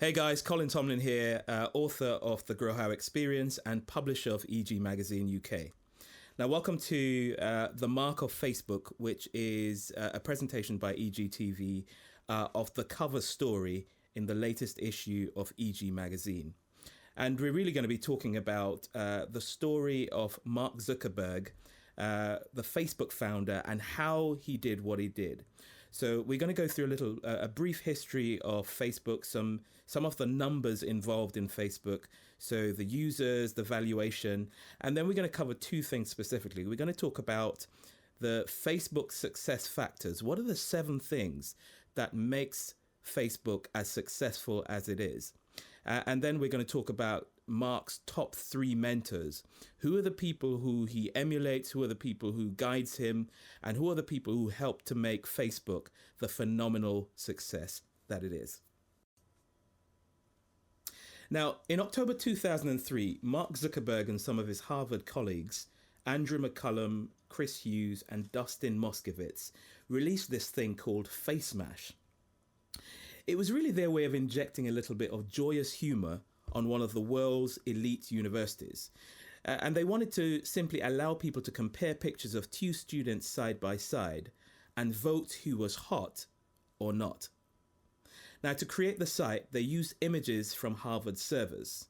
Hey guys, Colin Tomlin here, author of The Grow How Experience and publisher of EG Magazine UK. Now, welcome to The Mark of Facebook, which is a presentation by EGTV of the cover story in the latest issue of EG Magazine. And we're really going to be talking about the story of Mark Zuckerberg, the Facebook founder, and how he did what he did. So we're going to go through a brief history of Facebook, some of the numbers involved in Facebook, so the users, the valuation, and then we're going to cover two things specifically. We're going to talk about the Facebook success factors. What are the 7 things that makes Facebook as successful as it is? And then we're going to talk about Mark's top 3 mentors. Who are the people who he emulates? Who are the people who guides him? And who are the people who help to make Facebook the phenomenal success that it is? Now, in October 2003, Mark Zuckerberg and some of his Harvard colleagues, Andrew McCullum, Chris Hughes, and Dustin Moskovitz, released this thing called FaceMash. It was really their way of injecting a little bit of joyous humor on one of the world's elite universities. And they wanted to simply allow people to compare pictures of 2 students side by side and vote who was hot or not. Now, to create the site, they used images from Harvard servers.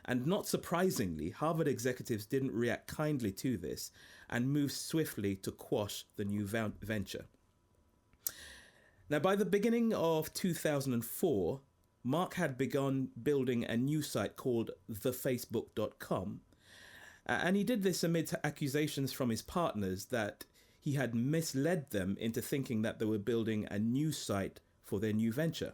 And not surprisingly, Harvard executives didn't react kindly to this and moved swiftly to quash the new venture. Now, by the beginning of 2004, Mark had begun building a new site called thefacebook.com. And he did this amid accusations from his partners that he had misled them into thinking that they were building a new site for their new venture.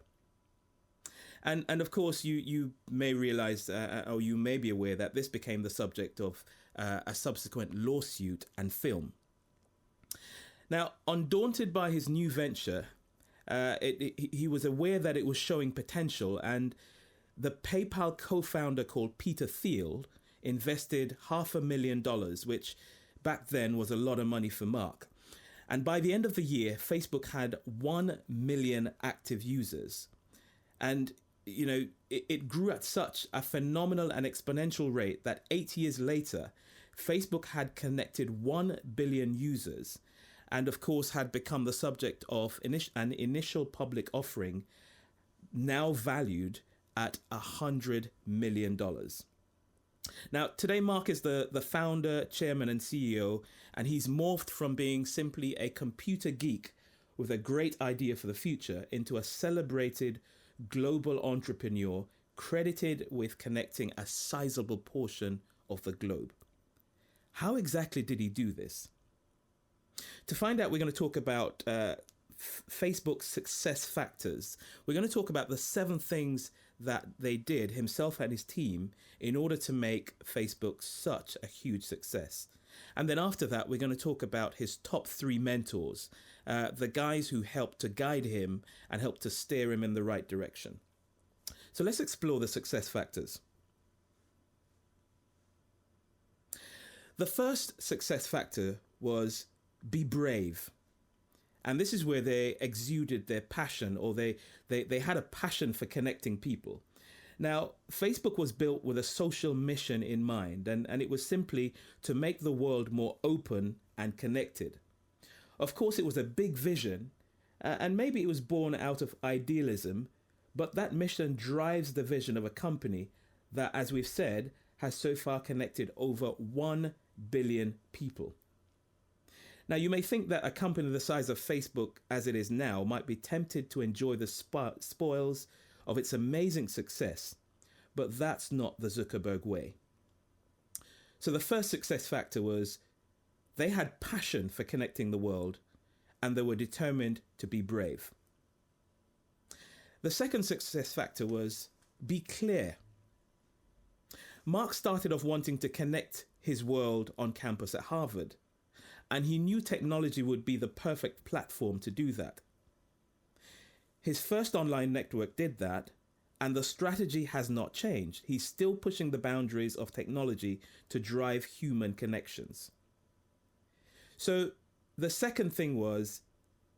And of course, you may realize, or you may be aware, that this became the subject of a subsequent lawsuit and film. Now, undaunted by his new venture, he was aware that it was showing potential, and the PayPal co-founder called Peter Thiel invested $500,000, which back then was a lot of money for Mark. And by the end of the year, Facebook had 1 million active users. And, you know, it grew at such a phenomenal and exponential rate that 8 years later, Facebook had connected 1 billion users, and of course had become the subject of an initial public offering now valued at $100 million. Now, today Mark is the founder, chairman and CEO, and he's morphed from being simply a computer geek with a great idea for the future into a celebrated global entrepreneur credited with connecting a sizable portion of the globe. How exactly did he do this? To find out, we're going to talk about Facebook's success factors. We're going to talk about the 7 things that they did, himself and his team, in order to make Facebook such a huge success. And then after that, we're going to talk about his top 3 mentors, the guys who helped to guide him and helped to steer him in the right direction. So let's explore the success factors. The first success factor was be brave. And this is where they exuded their passion, or they had a passion for connecting people. Now, Facebook was built with a social mission in mind, and it was simply to make the world more open and connected. Of course, it was a big vision, and maybe it was born out of idealism, but that mission drives the vision of a company that, as we've said, has so far connected over 1 billion people. Now, you may think that a company the size of Facebook as it is now might be tempted to enjoy the spoils of its amazing success, but that's not the Zuckerberg way. So the first success factor was they had passion for connecting the world, and they were determined to be brave. The second success factor was be clear. Mark started off wanting to connect his world on campus at Harvard, and he knew technology would be the perfect platform to do that. His first online network did that, and the strategy has not changed. He's still pushing the boundaries of technology to drive human connections. So the second thing was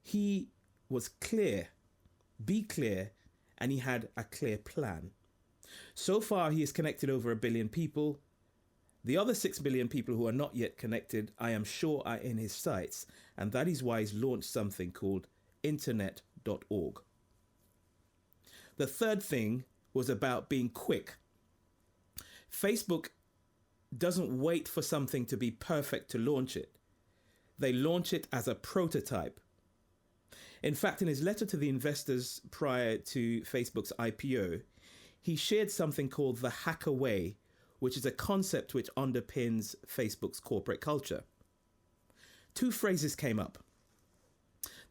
he was clear, be clear, and he had a clear plan. So far, he has connected over 1 billion people. The other 6 billion people who are not yet connected, I am sure, are in his sights, and that is why he's launched something called internet.org. The third thing was about being quick. Facebook doesn't wait for something to be perfect to launch it. They launch it as a prototype. In fact, in his letter to the investors prior to Facebook's IPO, he shared something called the hacker way, which is a concept which underpins Facebook's corporate culture. 2 phrases came up.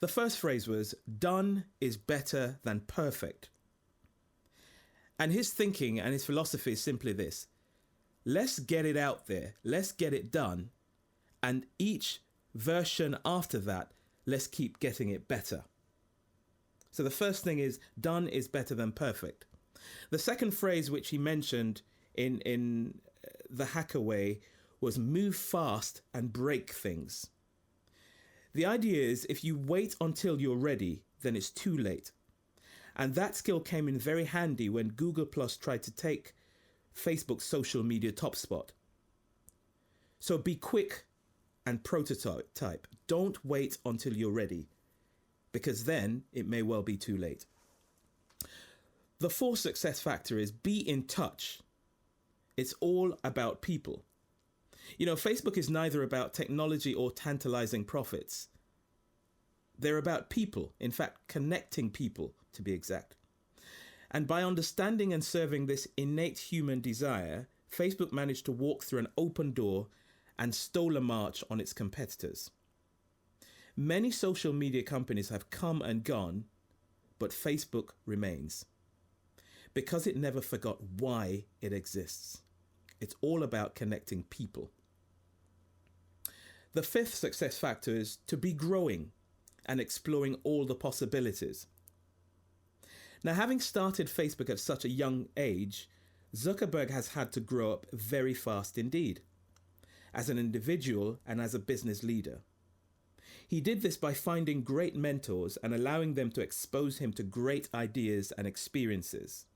The first phrase was, done is better than perfect. And his thinking and his philosophy is simply this: let's get it out there, let's get it done, and each version after that, let's keep getting it better. So the first thing is, done is better than perfect. The second phrase which he mentioned in the hacker way was move fast and break things. The idea is if you wait until you're ready, then it's too late. And that skill came in very handy when Google Plus tried to take Facebook's social media top spot. So be quick and prototype. Don't wait until you're ready, because then it may well be too late. The fourth success factor is be in touch. It's all about people. You know, Facebook is neither about technology or tantalizing profits. They're about people, in fact, connecting people to be exact. And by understanding and serving this innate human desire, Facebook managed to walk through an open door and stole a march on its competitors. Many social media companies have come and gone, but Facebook remains, because it never forgot why it exists. It's all about connecting people. The fifth success factor is to be growing and exploring all the possibilities. Now, having started Facebook at such a young age, Zuckerberg has had to grow up very fast indeed, as an individual and as a business leader. He did this by finding great mentors and allowing them to expose him to great ideas and experiences.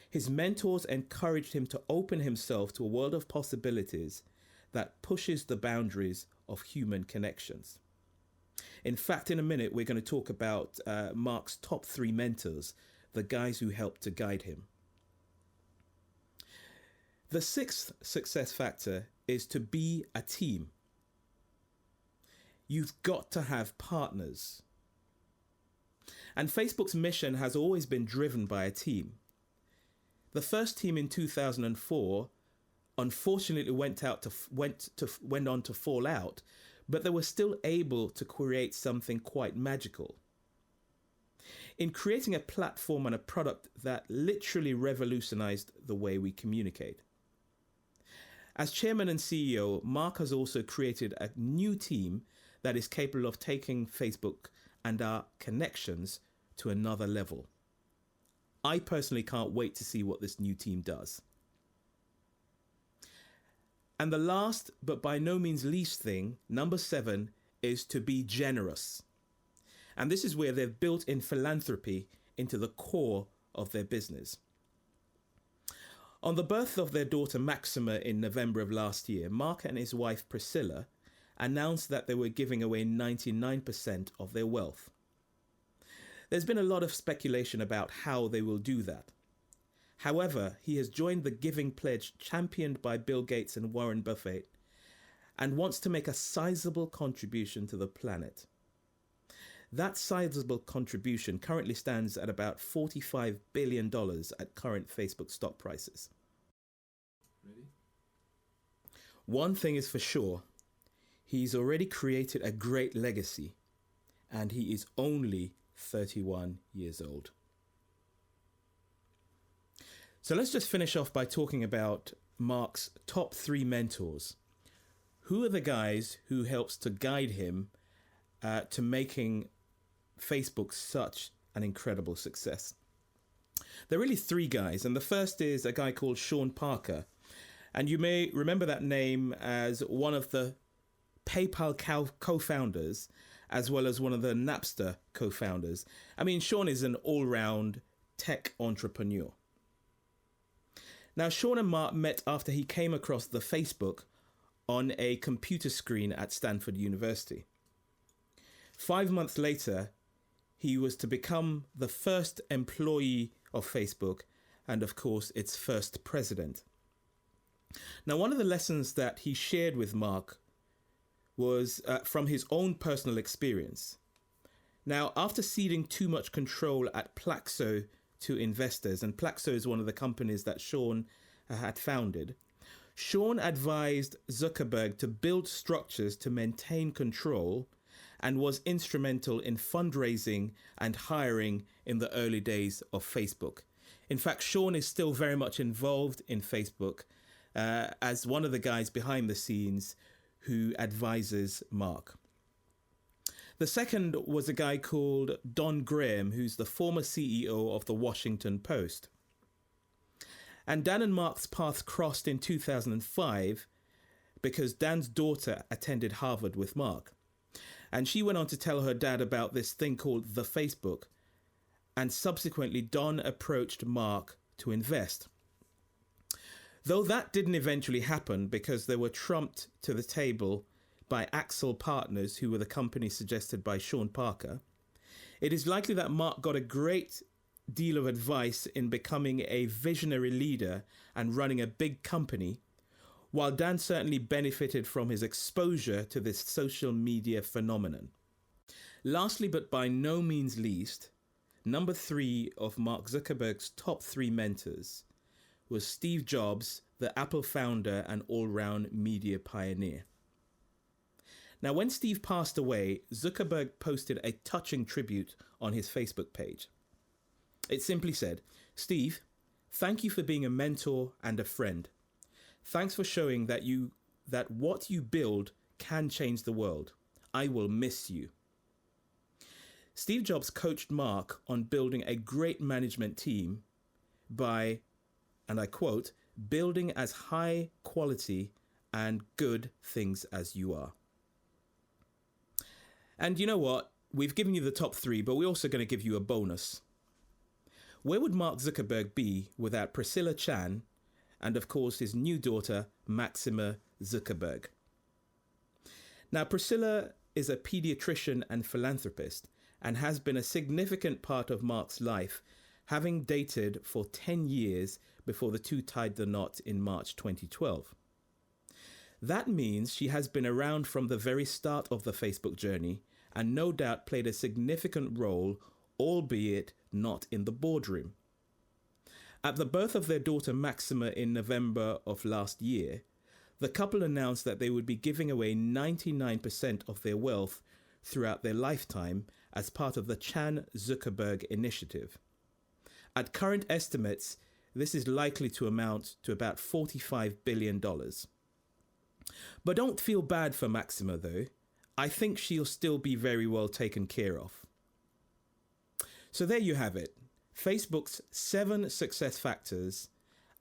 His mentors encouraged him to open himself to a world of possibilities that pushes the boundaries of human connections. In fact, in a minute, we're going to talk about Mark's top 3 mentors, the guys who helped to guide him. The sixth success factor is to be a team. You've got to have partners. And Facebook's mission has always been driven by a team. The first team in 2004 unfortunately went on to fall out, but they were still able to create something quite magical. In creating a platform and a product that literally revolutionized the way we communicate. As chairman and CEO, Mark has also created a new team that is capable of taking Facebook and our connections to another level. I personally can't wait to see what this new team does. And the last, but by no means least thing, number 7, is to be generous. And this is where they've built in philanthropy into the core of their business. On the birth of their daughter Maxima in November of last year, Mark and his wife Priscilla announced that they were giving away 99% of their wealth. There's been a lot of speculation about how they will do that. However, he has joined the giving pledge championed by Bill Gates and Warren Buffett and wants to make a sizable contribution to the planet. That sizable contribution currently stands at about $45 billion at current Facebook stock prices. Ready? One thing is for sure, he's already created a great legacy, and he is only 31 years old. So let's just finish off by talking about Mark's top 3 mentors. Who are the guys who helps to guide him to making Facebook such an incredible success? There are really 3 guys, and the first is a guy called Sean Parker. And you may remember that name as one of the PayPal co-founders, as well as one of the Napster co-founders. I mean, Sean is an all-round tech entrepreneur. Now, Sean and Mark met after he came across the Facebook on a computer screen at Stanford University. 5 months later, he was to become the first employee of Facebook and, of course, its first president. Now, one of the lessons that he shared with Mark was from his own personal experience. Now, after ceding too much control at Plaxo to investors, and Plaxo is one of the companies that Sean had founded, Sean advised Zuckerberg to build structures to maintain control and was instrumental in fundraising and hiring in the early days of Facebook. In fact, Sean is still very much involved in Facebook as one of the guys behind the scenes who advises Mark. The second was a guy called Don Graham, who's the former CEO of the Washington Post. And Dan and Mark's paths crossed in 2005 because Dan's daughter attended Harvard with Mark. And she went on to tell her dad about this thing called the Facebook. And subsequently, Don approached Mark to invest. Though that didn't eventually happen because they were trumped to the table by Axel Partners, who were the company suggested by Sean Parker, it is likely that Mark got a great deal of advice in becoming a visionary leader and running a big company, while Dan certainly benefited from his exposure to this social media phenomenon. Lastly, but by no means least, number 3 of Mark Zuckerberg's top 3 mentors was Steve Jobs, the Apple founder and all-round media pioneer. Now, when Steve passed away, Zuckerberg posted a touching tribute on his Facebook page. It simply said, "Steve, thank you for being a mentor and a friend. Thanks for showing that what you build can change the world. I will miss you." Steve Jobs coached Mark on building a great management team by, and I quote, "building as high quality and good things as you are." And you know what? We've given you the top 3, but we're also going to give you a bonus. Where would Mark Zuckerberg be without Priscilla Chan and, of course, his new daughter, Maxima Zuckerberg? Now, Priscilla is a pediatrician and philanthropist and has been a significant part of Mark's life, having dated for 10 years before the two tied the knot in March 2012. That means she has been around from the very start of the Facebook journey and no doubt played a significant role, albeit not in the boardroom. At the birth of their daughter Maxima in November of last year, the couple announced that they would be giving away 99% of their wealth throughout their lifetime as part of the Chan Zuckerberg initiative. At current estimates, this is likely to amount to about $45 billion. But don't feel bad for Maxima, though. I think she'll still be very well taken care of. So there you have it. Facebook's 7 success factors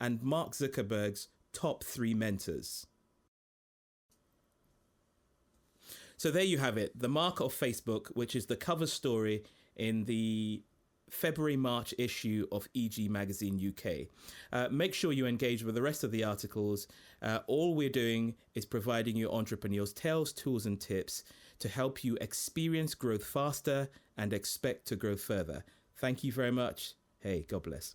and Mark Zuckerberg's top 3 mentors. So there you have it. The Mark of Facebook, which is the cover story in the February-March issue of EG Magazine UK. Make sure you engage with the rest of the articles. All we're doing is providing you entrepreneurs tales, tools and tips to help you experience growth faster and expect to grow further. Thank you very much. Hey, God bless.